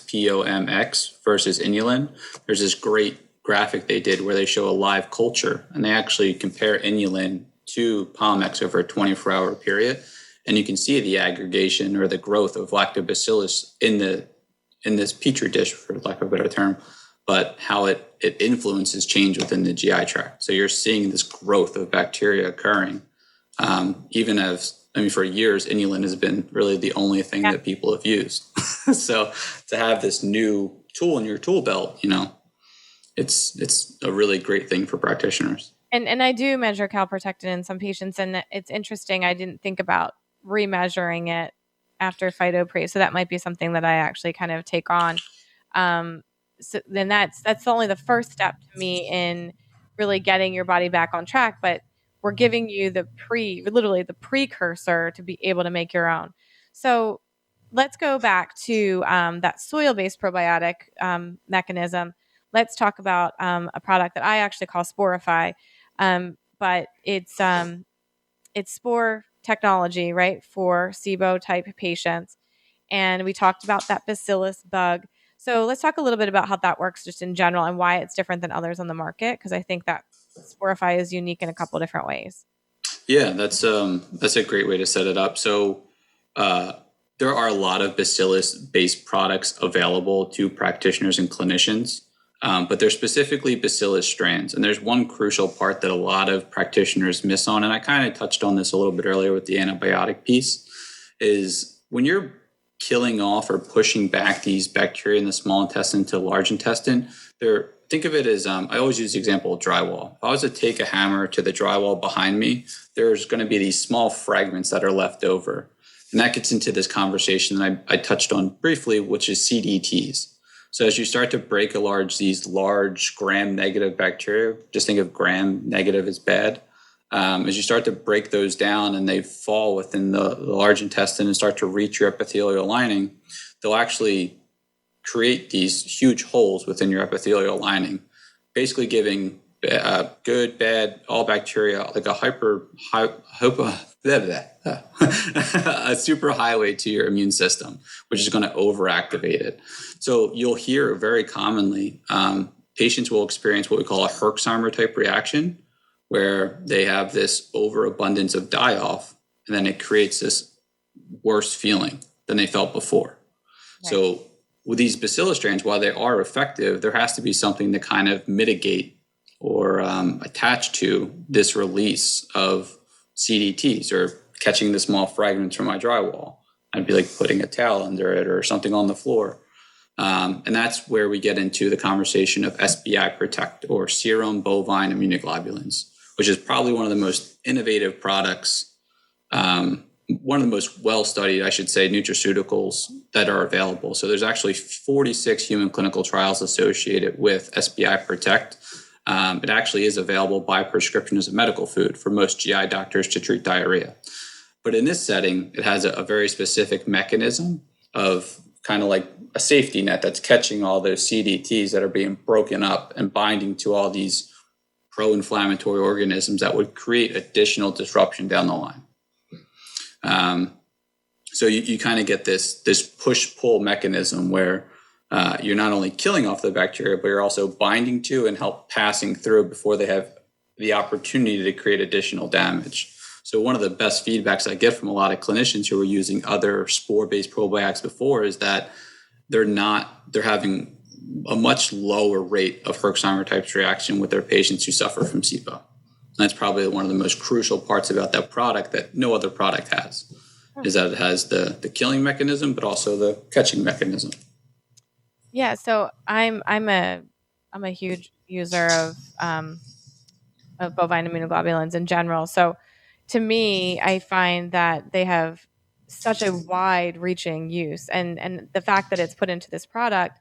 POMX versus inulin, there's this great graphic they did where they show a live culture, and they actually compare inulin to POMX over a 24-hour period, and you can see the aggregation or the growth of lactobacillus in this petri dish, for lack of a better term, but how it influences change within the GI tract. So you're seeing this growth of bacteria occurring, even as, for years, inulin has been really the only thing that people have used. So to have this new tool in your tool belt, it's a really great thing for practitioners. And I do measure calprotectin in some patients, and it's interesting. I didn't think about remeasuring it after PhytoPre, so that might be something that I actually kind of take on. So then that's only the first step to me in really getting your body back on track. But we're giving you literally the precursor to be able to make your own. So let's go back to that soil-based probiotic mechanism. Let's talk about a product that I actually call Sporify, but it's spore technology, right, for SIBO type patients. And we talked about that bacillus bug. So let's talk a little bit about how that works just in general and why it's different than others on the market, because I think that Sporify is unique in a couple different ways. Yeah, that's a great way to set it up. So there are a lot of bacillus-based products available to practitioners and clinicians, but they're specifically bacillus strands. And there's one crucial part that a lot of practitioners miss on, and I kind of touched on this a little bit earlier with the antibiotic piece, is when you're killing off or pushing back these bacteria in the small intestine to large intestine, think of it as, I always use the example of drywall. If I was to take a hammer to the drywall behind me, there's going to be these small fragments that are left over. And that gets into this conversation that I touched on briefly, which is CDTs. So as you start to break these large gram-negative bacteria, just think of gram-negative as bad. As you start to break those down and they fall within the large intestine and start to reach your epithelial lining, they'll actually create these huge holes within your epithelial lining, basically giving good, bad, all bacteria like a a super highway to your immune system, which is going to overactivate it. So you'll hear very commonly patients will experience what we call a Herxheimer type reaction, where they have this overabundance of die-off, and then it creates this worse feeling than they felt before. Right. So with these bacillus strains, while they are effective, there has to be something to kind of mitigate or attach to this release of CDTs or catching the small fragments from my drywall. I'd be like putting a towel under it or something on the floor. And that's where we get into the conversation of SBI Protect, or serum bovine immunoglobulins, which is probably one of the most innovative products, one of the most well-studied, I should say, nutraceuticals that are available. So there's actually 46 human clinical trials associated with SBI Protect. It actually is available by prescription as a medical food for most GI doctors to treat diarrhea. But in this setting, it has a very specific mechanism of kind of like a safety net that's catching all those CDTs that are being broken up and binding to all these pro-inflammatory organisms that would create additional disruption down the line. So you kind of get this push-pull mechanism where you're not only killing off the bacteria, but you're also binding to and help passing through before they have the opportunity to create additional damage. So one of the best feedbacks I get from a lot of clinicians who are using other spore-based probiotics before is that they're having a much lower rate of Herxheimer type reaction with their patients who suffer from SIBO. And that's probably one of the most crucial parts about that product that no other product has, is that it has the killing mechanism, but also the catching mechanism. Yeah, so I'm a huge user of bovine immunoglobulins in general. So to me, I find that they have such a wide-reaching use, and the fact that it's put into this product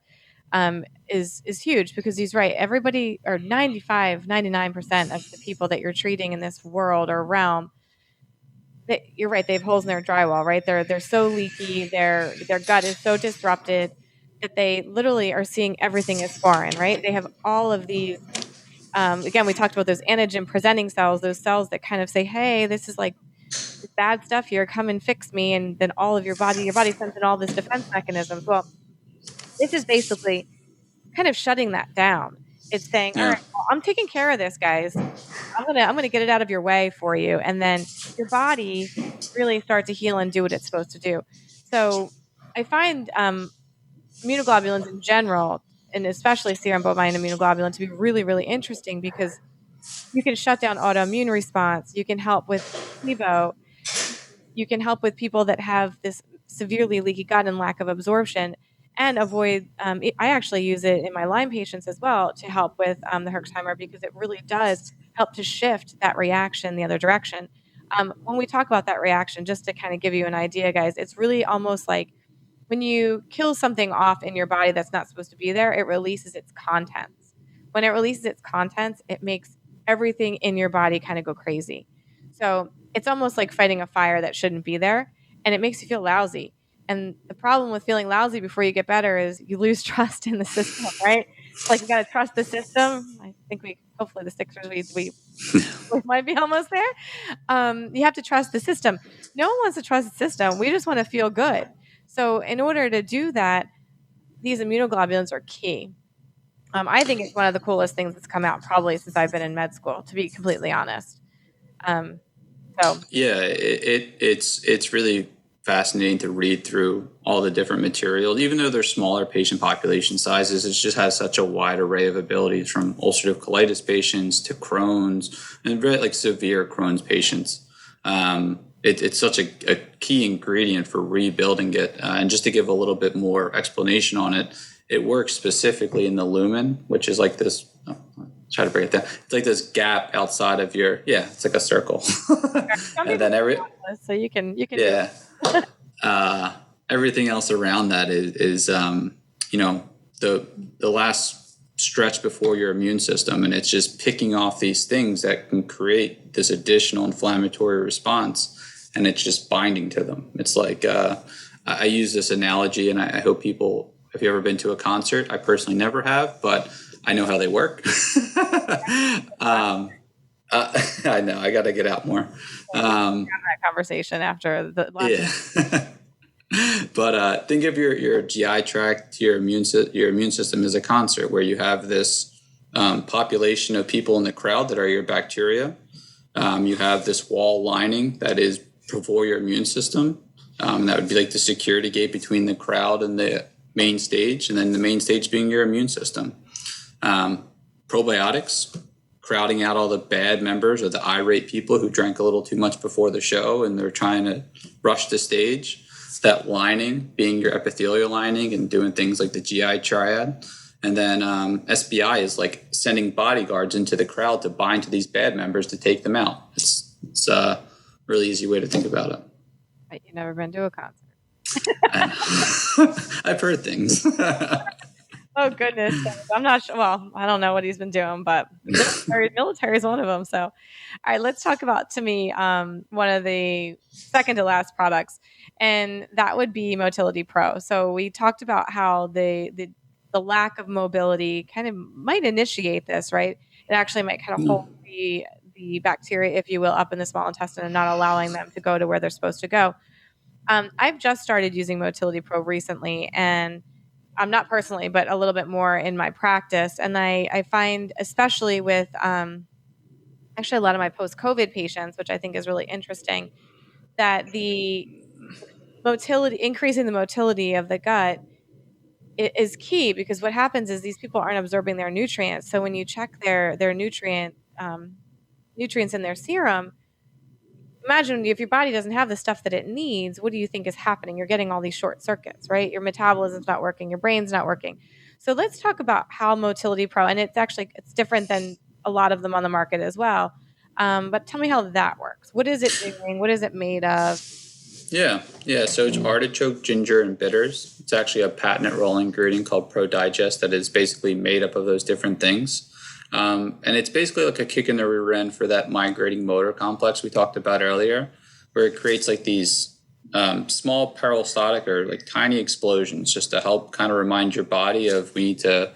is huge, because he's right. Everybody, or 99% of the people that you're treating in this world or realm, you're right, they have holes in their drywall, right? They're so leaky, their gut is so disrupted that they literally are seeing everything as foreign, right? They have all of these, again, we talked about those antigen presenting cells, those cells that kind of say, hey, this is like bad stuff here, come and fix me. And then all of your body sends in all this defense mechanisms. Well, this is basically kind of shutting that down. It's saying, all right, well, I'm taking care of this, guys. I'm gonna get it out of your way for you, and then your body really start to heal and do what it's supposed to do. So I find immunoglobulins in general, and especially serum bovine immunoglobulin, to be really, really interesting, because you can shut down autoimmune response. You can help with SIBO. You can help with people that have this severely leaky gut and lack of absorption, and avoid, I actually use it in my Lyme patients as well to help with the Herxheimer, because it really does help to shift that reaction the other direction. When we talk about that reaction, just to kind of give you an idea, guys, it's really almost like when you kill something off in your body that's not supposed to be there, it releases its contents. When it releases its contents, it makes everything in your body kind of go crazy. So it's almost like fighting a fire that shouldn't be there, and it makes you feel lousy. And the problem with feeling lousy before you get better is you lose trust in the system, right? It's like you got to trust the system. I think we hopefully the Sixers, we might be almost there. You have to trust the system. No one wants to trust the system. We just want to feel good. So in order to do that, these immunoglobulins are key. I think it's one of the coolest things that's come out probably since I've been in med school, to be completely honest. Yeah, it's really fascinating to read through all the different materials. Even though they're smaller patient population sizes, it just has such a wide array of abilities, from ulcerative colitis patients to Crohn's, and very like severe Crohn's patients. It's such a key ingredient for rebuilding it. And just to give a little bit more explanation on it, it works specifically in the lumen, which is like this. Try to break it down. It's like this gap outside of your, it's like a circle. And then so you can everything else around that is the last stretch before your immune system, and it's just picking off these things that can create this additional inflammatory response, and it's just binding to them. It's like I use this analogy, and I hope people, if you've ever been to a concert, I personally never have, but I know how they work. I know I got to get out more. Have that conversation after the last. But think of your GI tract, your immune system as a concert where you have this population of people in the crowd that are your bacteria. You have this wall lining that is before your immune system. That would be like the security gate between the crowd and the main stage, and then the main stage being your immune system. Probiotics, crowding out all the bad members or the irate people who drank a little too much before the show and they're trying to rush the stage. That lining being your epithelial lining and doing things like the GI triad. And then SBI is like sending bodyguards into the crowd to bind to these bad members to take them out. It's a really easy way to think about it. But you've never been to a concert. I've heard things. Oh, goodness. I'm not sure. Well, I don't know what he's been doing, but military is one of them. So, all right, let's talk about, to me, one of the second to last products, and that would be Motility Pro. So we talked about how the lack of mobility kind of might initiate this, right? It actually might kind of hold the bacteria, if you will, up in the small intestine and not allowing them to go to where they're supposed to go. I've just started using Motility Pro recently, and I'm not personally, but a little bit more in my practice. And I find, especially with actually a lot of my post-COVID patients, which I think is really interesting, that the motility, increasing the motility of the gut is key, because what happens is these people aren't absorbing their nutrients. So when you check their nutrients in their serum, imagine if your body doesn't have the stuff that it needs, what do you think is happening? You're getting all these short circuits, right? Your metabolism's not working, your brain's not working. So let's talk about how Motility Pro, and it's different than a lot of them on the market as well. But tell me how that works. What is it doing? What is it made of? Yeah. So it's artichoke, ginger, and bitters. It's actually a patent roll ingredient called Pro Digest that is basically made up of those different things. And it's basically like a kick in the rear end for that migrating motor complex we talked about earlier, where it creates like these small peristaltic or like tiny explosions just to help kind of remind your body of we need to,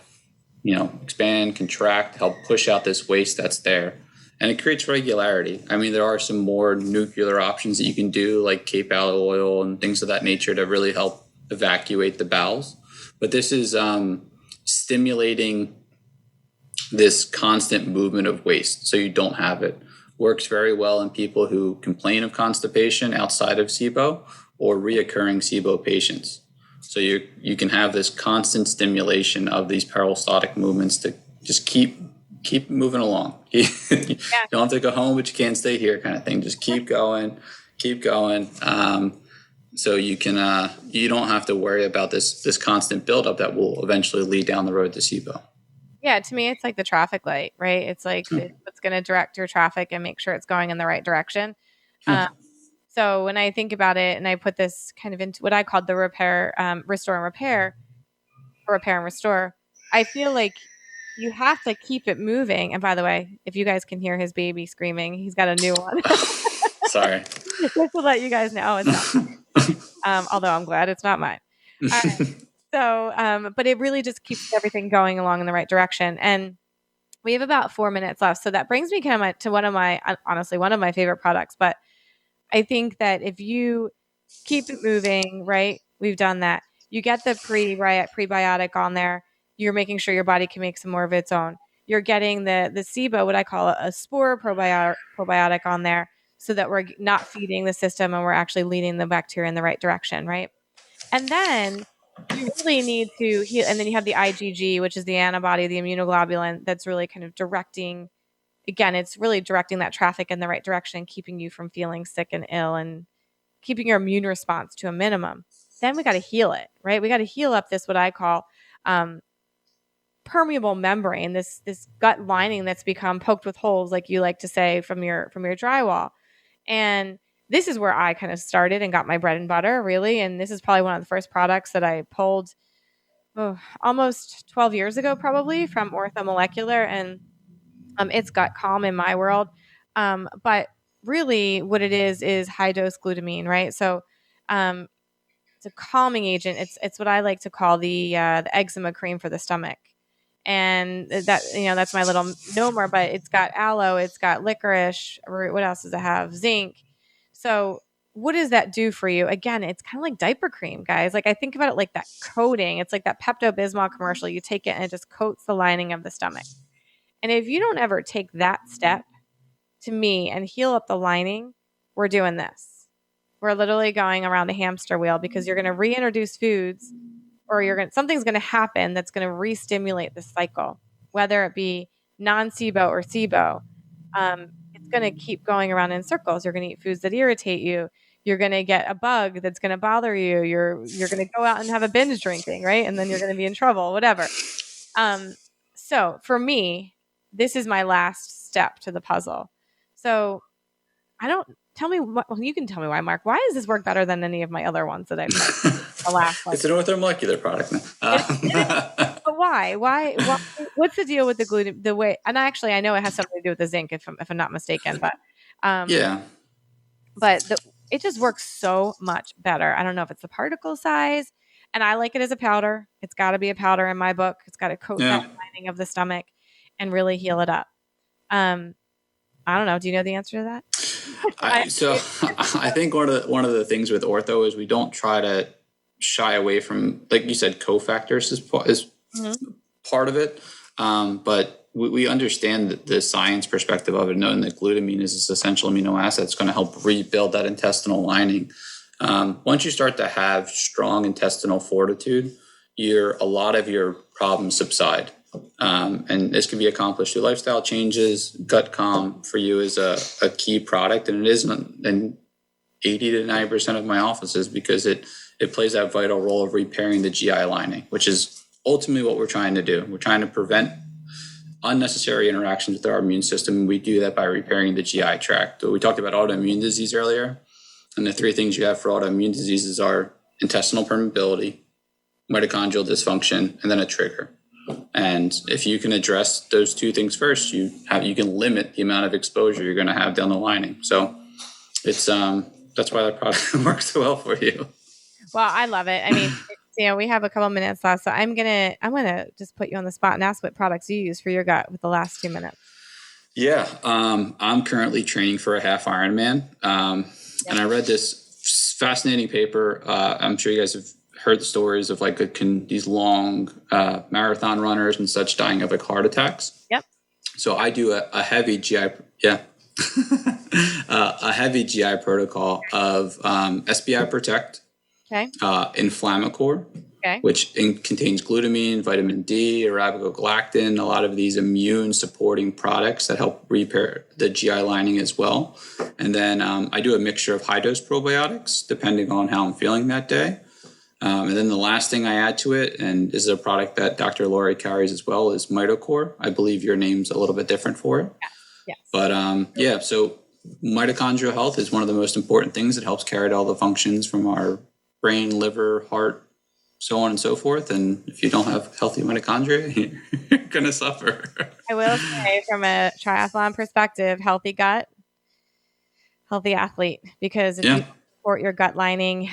expand, contract, help push out this waste that's there. And it creates regularity. I mean, there are some more nuclear options that you can do, like Cape aloe oil and things of that nature, to really help evacuate the bowels. But this is stimulating this constant movement of waste so you don't have it. Works very well in people who complain of constipation outside of SIBO or reoccurring SIBO patients. So you can have this constant stimulation of these peristaltic movements to just keep moving along. You don't have to go home, but you can't stay here, kind of thing. Just keep going. So you can you don't have to worry about this constant buildup that will eventually lead down the road to SIBO. Yeah, to me, it's like the traffic light, right? It's like it's going to direct your traffic and make sure it's going in the right direction. So when I think about it, and I put this kind of into what I called the repair and restore, I feel like you have to keep it moving. And by the way, if you guys can hear his baby screaming, he's got a new one. Sorry. Just to let you guys know, it's not although I'm glad it's not mine. All right. So, but it really just keeps everything going along in the right direction. And We have about 4 minutes left. So that brings me kind of to honestly, one of my favorite products. But I think that if you keep it moving, right? We've done that. You get the prebiotic on there. You're making sure your body can make some more of its own. You're getting the SIBO, what I call a spore probiotic on there, so that we're not feeding the system and we're actually leading the bacteria in the right direction, right? And then you really need to heal. And then you have the IgG, which is the antibody, the immunoglobulin that's really kind of directing. Again, it's really directing that traffic in the right direction and keeping you from feeling sick and ill and keeping your immune response to a minimum. Then we got to heal it, right? We got to heal up this, what I call permeable membrane, this gut lining that's become poked with holes, like you like to say, from your drywall. And this is where I kind of started and got my bread and butter, really. And this is probably one of the first products that I pulled almost 12 years ago, probably, from Orthomolecular. And it's Gut Calm in my world. But really what it is high dose glutamine, right? So it's a calming agent. It's what I like to call the eczema cream for the stomach. And that, that's my little nomer, but it's got aloe, it's got licorice root. What else does it have? Zinc. So what does that do for you? Again, it's kind of like diaper cream, guys. Like, I think about it like that coating. It's like that Pepto-Bismol commercial. You take it and it just coats the lining of the stomach. And if you don't ever take that step to me and heal up the lining, we're doing this. We're literally going around a hamster wheel, because you're going to reintroduce foods, or something's going to happen that's going to re-stimulate this cycle, whether it be non-SIBO or SIBO. It's going to keep going around in circles. You're going to eat foods that irritate you. You're going to get a bug that's going to bother you. You're going to go out and have a binge drinking, right? And then you're going to be in trouble, whatever. So for me, this is my last step to the puzzle. So you can tell me why, Mark. Why does this work better than any of my other ones that I've tried? It's an orthomolecular product. But why? What's the deal with the gluten? The way, and I know it has something to do with the zinc, if I'm not mistaken. But it just works so much better. I don't know if it's the particle size, and I like it as a powder. It's got to be a powder in my book. It's got to coat that lining of the stomach and really heal it up. I don't know. Do you know the answer to that? I think one of the things with ortho is we don't try to shy away from, like you said, cofactors is part of it. But we understand the science perspective of it, knowing that glutamine is this essential amino acid that's going to help rebuild that intestinal lining. Once you start to have strong intestinal fortitude, a lot of your problems subside. And this can be accomplished through lifestyle changes. Gut Calm for you is a key product, and it is in 80 to 90% of my offices, because it plays that vital role of repairing the GI lining, which is ultimately what we're trying to do. We're trying to prevent unnecessary interactions with our immune system, and we do that by repairing the GI tract. So we talked about autoimmune disease earlier, and the three things you have for autoimmune diseases are intestinal permeability, mitochondrial dysfunction, and then a trigger. And if you can address those two things first, you can limit the amount of exposure you're going to have down the lining. So it's that's why that product works so well for you. Well, I love it. I mean, we have a couple minutes left, so I'm gonna just put you on the spot and ask what products you use for your gut with the last 2 minutes. Yeah, I'm currently training for a half Ironman, and I read this fascinating paper. I'm sure you guys have heard the stories of these long marathon runners and such dying of heart attacks. Yep. So I do a heavy GI, a heavy GI protocol of SBI Protect, Inflammacor, which contains glutamine, vitamin D, arabinogalactin, a lot of these immune supporting products that help repair the GI lining as well. And then I do a mixture of high dose probiotics depending on how I'm feeling that day. And then the last thing I add to it, and this is a product that Dr. Lori carries as well, is Mitocor. I believe your name's a little bit different for it. Yes. But so mitochondrial health is one of the most important things. It helps carry out all the functions from our brain, liver, heart, so on and so forth. And if you don't have healthy mitochondria, you're going to suffer. I will say, from a triathlon perspective, healthy gut, healthy athlete. Because if you support your gut lining,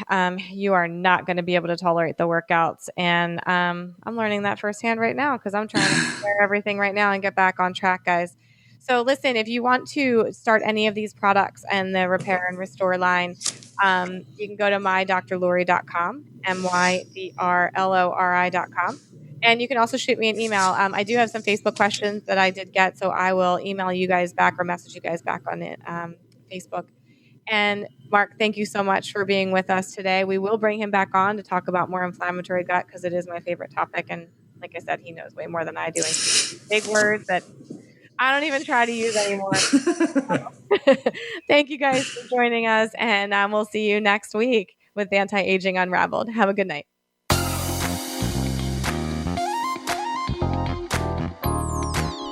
you are not going to be able to tolerate the workouts. And I'm learning that firsthand right now because I'm trying to clear everything right now and get back on track, guys. So listen, if you want to start any of these products and the repair and restore line, you can go to mydrlori.com, mydrlori.com. And you can also shoot me an email. I do have some Facebook questions that I did get, so I will email you guys back or message you guys back on it, Facebook. And Mark, thank you so much for being with us today. We will bring him back on to talk about more inflammatory gut because it is my favorite topic. And like I said, he knows way more than I do. And big words that I don't even try to use anymore. Thank you guys for joining us. And we'll see you next week with Anti-Aging Unraveled. Have a good night.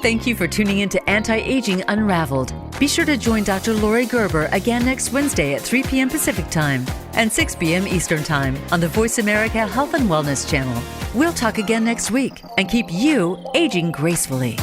Thank you for tuning in to Anti-Aging Unraveled. Be sure to join Dr. Lori Gerber again next Wednesday at 3 p.m. Pacific Time and 6 p.m. Eastern Time on the Voice America Health and Wellness Channel. We'll talk again next week and keep you aging gracefully.